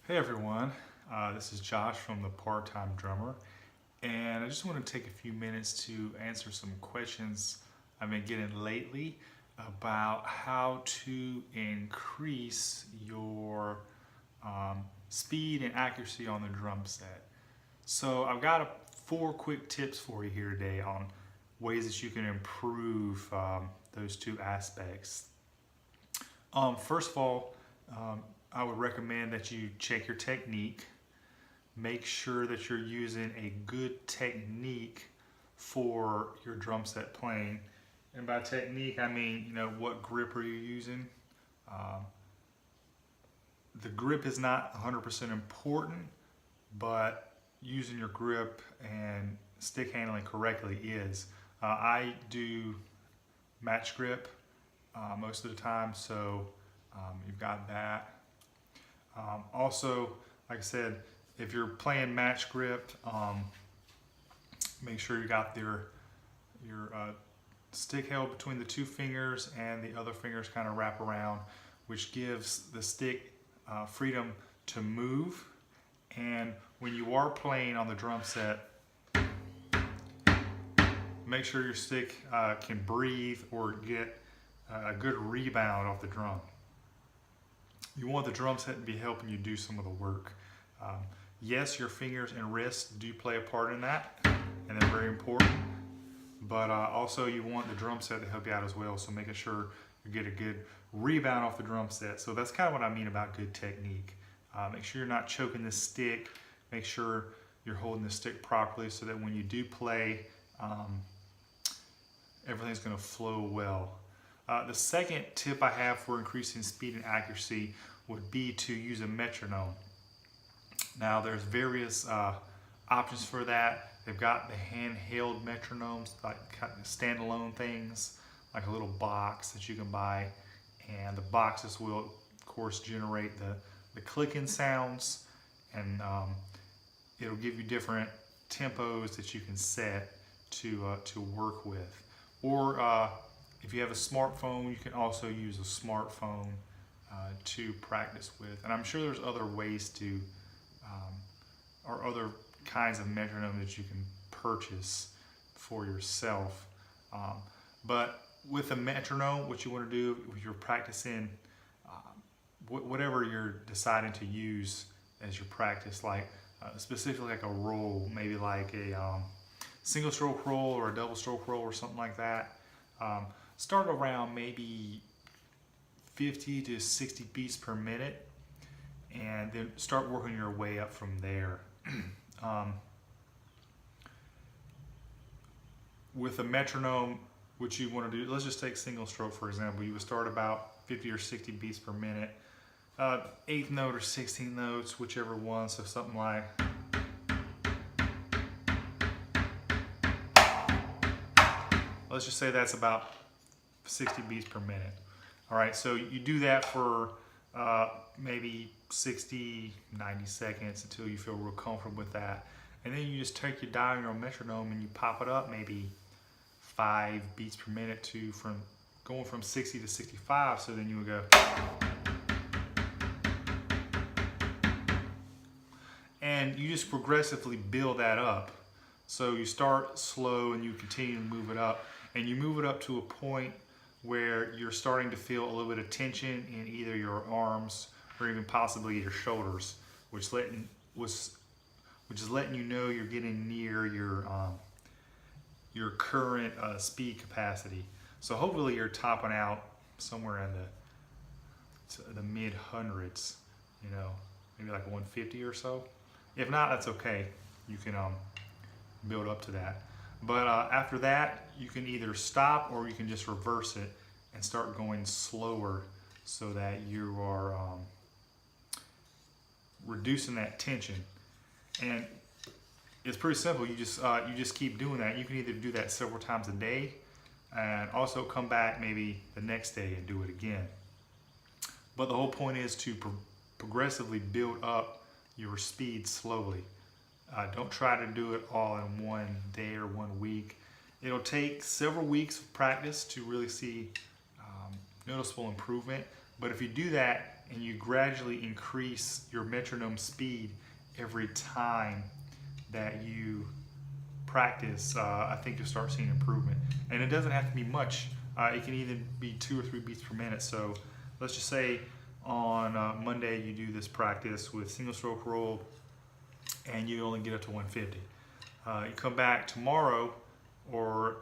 Hey everyone, this is Josh from the Part-Time Drummer, and I just want to take a few minutes to answer some questions I've been getting lately about how to increase your speed and accuracy on the drum set. So I've got four quick tips for you here today on ways that you can improve those two aspects. First of all, I would recommend that you check your technique. Make sure that you're using a good technique for your drum set playing. And by technique, I mean, what grip are you using? The grip is not 100% important, but using your grip and stick handling correctly is. I do match grip most of the time, so you've got that. Also, like I said, if you're playing match grip, make sure you got your stick held between the two fingers and the other fingers kind of wrap around, which gives the stick freedom to move. And when you are playing on the drum set, make sure your stick can breathe or get a good rebound off the drum. You want the drum set to be helping you do some of the work. Yes, your fingers and wrists do play a part in that, and they're very important, but also you want the drum set to help you out as well, so making sure you get a good rebound off the drum set. So that's kind of what I mean about good technique. Make sure you're not choking the stick. Make sure you're holding the stick properly so that when you do play, everything's going to flow well. The second tip I have for increasing speed and accuracy would be to use a metronome. Now there's various options for that. They've got the handheld metronomes, like standalone things, like a little box that you can buy, and the boxes will of course generate the clicking sounds, and it'll give you different tempos that you can set to work with. Or if you have a smartphone, you can also use a smartphone to practice with. And I'm sure there's other ways to, or other kinds of metronome that you can purchase for yourself. But with a metronome, what you want to do if you're practicing, whatever you're deciding to use as your practice, like specifically like a roll, maybe like a single stroke roll or a double stroke roll or something like that. Start around maybe 50 to 60 beats per minute, and then start working your way up from there. With a metronome, what you want to do, let's just take single stroke for example. You would start about 50 or 60 beats per minute, 8th note or 16th notes, whichever one. So something like, let's just say that's about 60 beats per minute. All right, so you do that for maybe 60, 90 seconds until you feel real comfortable with that. And then you just take your dial or metronome and you pop it up maybe 5 beats per minute to going from 60 to 65. So then you would go. And you just progressively build that up. So you start slow and you continue to move it up, and you move it up to a point where you're starting to feel a little bit of tension in either your arms or even possibly your shoulders, which is letting you know you're getting near your current speed capacity. So hopefully you're topping out somewhere in the mid hundreds, maybe like 150 or so. If not, that's okay. You can build up to that. But after that, you can either stop or you can just reverse it and start going slower so that you are reducing that tension. And it's pretty simple. You just keep doing that. You can either do that several times a day and also come back maybe the next day and do it again. But the whole point is to progressively build up your speed slowly. Don't try to do it all in one day or 1 week. It'll take several weeks of practice to really see noticeable improvement. But if you do that and you gradually increase your metronome speed every time that you practice, I think you'll start seeing improvement. And it doesn't have to be much. It can even be 2 or 3 beats per minute. So let's just say on Monday you do this practice with single stroke roll and you only get up to 150. You come back tomorrow, or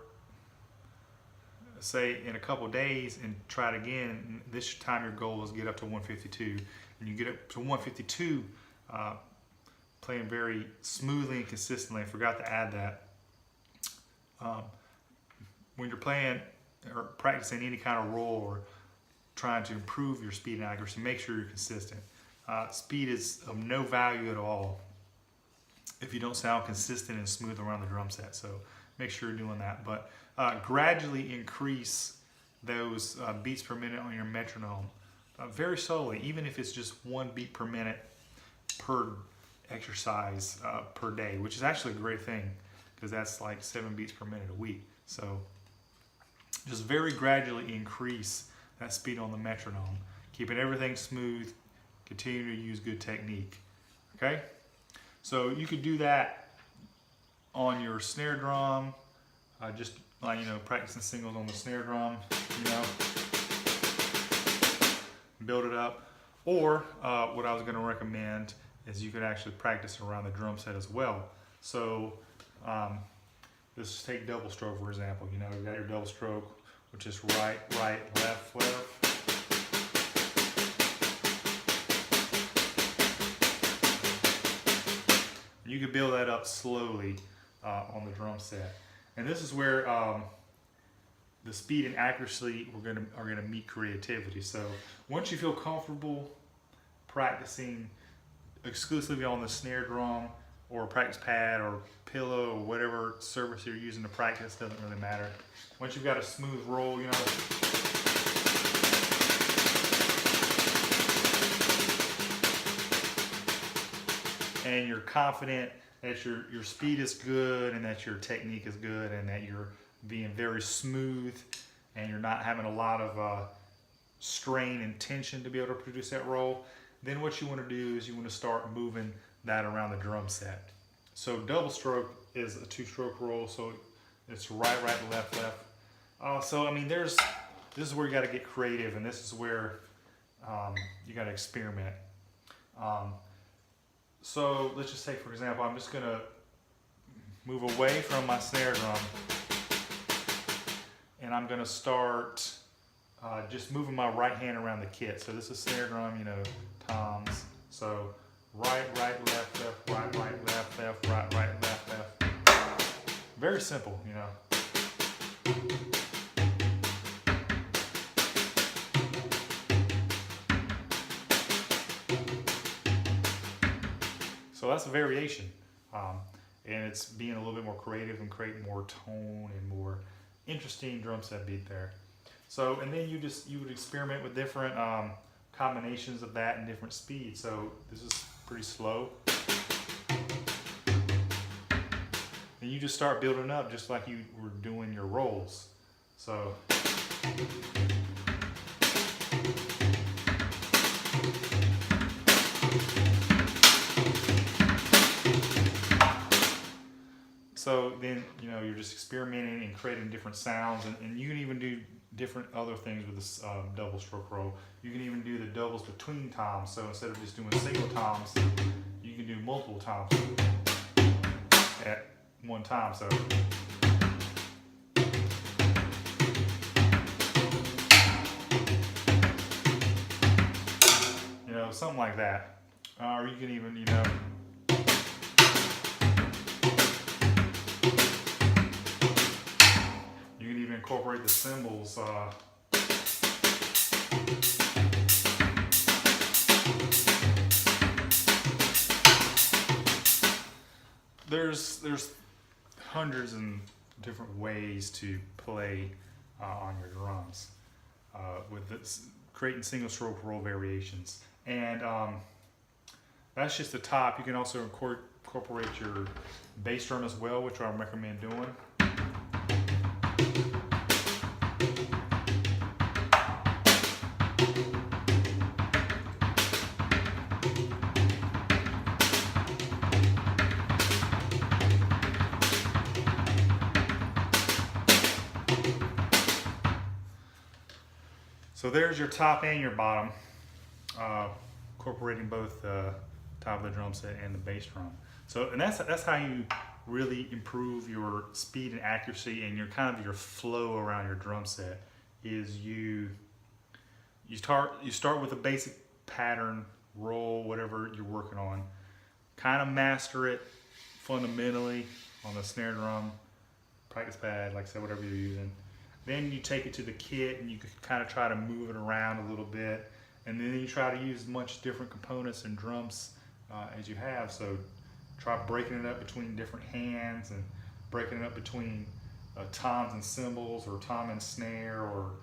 say in a couple days, and try it again. This time your goal is get up to 152, and you get up to 152 playing very smoothly and consistently. I forgot to add that. When you're playing or practicing any kind of roll or trying to improve your speed and accuracy, make sure you're consistent. Speed is of no value at all if you don't sound consistent and smooth around the drum set. So make sure you're doing that. But gradually increase those beats per minute on your metronome very slowly, even if it's just 1 beat per minute per exercise per day, which is actually a great thing because that's like 7 beats per minute a week. So just very gradually increase that speed on the metronome, keeping everything smooth, continue to use good technique. Okay? So you could do that on your snare drum, just like, practicing singles on the snare drum, build it up. Or what I was going to recommend is you could actually practice around the drum set as well. So let's take double stroke for example. You got your double stroke, which is right, left, left. You can build that up slowly on the drum set, and this is where the speed and accuracy are gonna meet creativity. So once you feel comfortable practicing exclusively on the snare drum or a practice pad or pillow or whatever surface you're using to practice, doesn't really matter. Once you've got a smooth roll, and you're confident that your speed is good and that your technique is good and that you're being very smooth and you're not having a lot of strain and tension to be able to produce that roll, then what you want to do is you want to start moving that around the drum set. So double stroke is a 2-stroke roll, so it's right, left, left. So I mean, this is where you got to get creative, and this is where you got to experiment. So let's just say, for example, I'm just gonna move away from my snare drum, and I'm gonna start just moving my right hand around the kit. So this is snare drum, toms. So right, left, left, right, left, left, right, left, left. Very simple, So that's a variation, and it's being a little bit more creative and creating more tone and more interesting drum set beat there. So, and then you would experiment with different combinations of that and different speeds. So this is pretty slow. And you just start building up just like you were doing your rolls. So. So then, you're just experimenting and creating different sounds, and you can even do different other things with this double stroke roll. You can even do the doubles between toms. So instead of just doing single toms, you can do multiple toms at one time. So. Something like that. Or you can even, you can even incorporate the cymbals. There's hundreds and different ways to play on your drums with this, creating single stroke roll variations. And that's just the top. You can also incorporate your bass drum as well, which I recommend doing. So there's your top and your bottom, incorporating both the top of the drum set and the bass drum. So, and that's how you really improve your speed and accuracy and your kind of your flow around your drum set. Is you start with a basic pattern, roll, whatever you're working on, kind of master it fundamentally on the snare drum, practice pad, like I said, whatever you're using. Then you take it to the kit and you can kind of try to move it around a little bit, and then you try to use as much different components and drums as you have. So try breaking it up between different hands and breaking it up between toms and cymbals, or tom and snare, or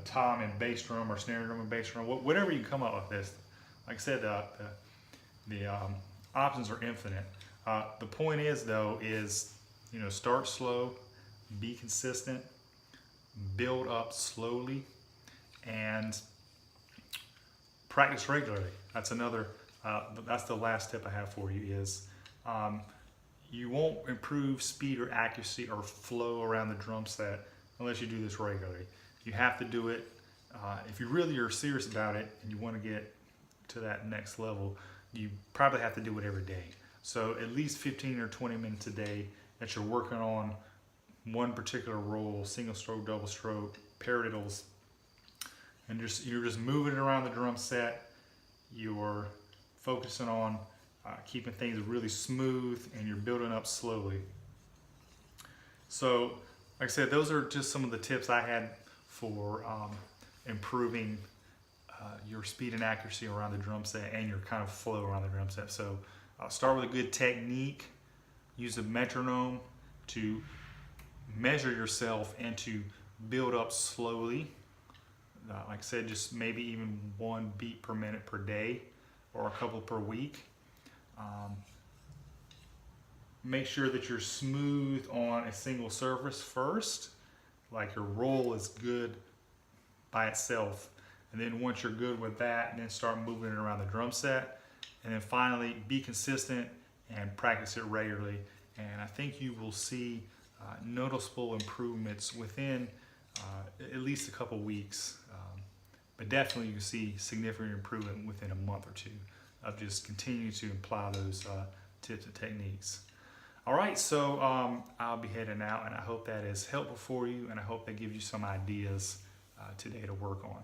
tom and bass drum, or snare drum and bass drum, whatever you come up with. This, like I said, the options are infinite. The point is, though, is start slow, be consistent, build up slowly, and practice regularly. That's another. That's the last tip I have for you. Is you won't improve speed or accuracy or flow around the drum set unless you do this regularly. You have to do it. If you really are serious about it and you want to get to that next level, you probably have to do it every day. So at least 15 or 20 minutes a day that you're working on one particular roll, single stroke, double stroke, paradiddles, and you're just moving it around the drum set. You're focusing on keeping things really smooth, and you're building up slowly. So, like I said, those are just some of the tips I had for improving your speed and accuracy around the drum set and your kind of flow around the drum set. So start with a good technique. Use a metronome to measure yourself and to build up slowly. Like I said, just maybe even 1 beat per minute per day, or a couple per week. Make sure that you're smooth on a single surface first, like your roll is good by itself. And then once you're good with that, then start moving it around the drum set. And then finally, be consistent and practice it regularly. And I think you will see noticeable improvements within at least a couple weeks. But definitely you can see significant improvement within a month or two of just continuing to apply those tips and techniques. All right, so I'll be heading out, and I hope that is helpful for you, and I hope that gives you some ideas today to work on.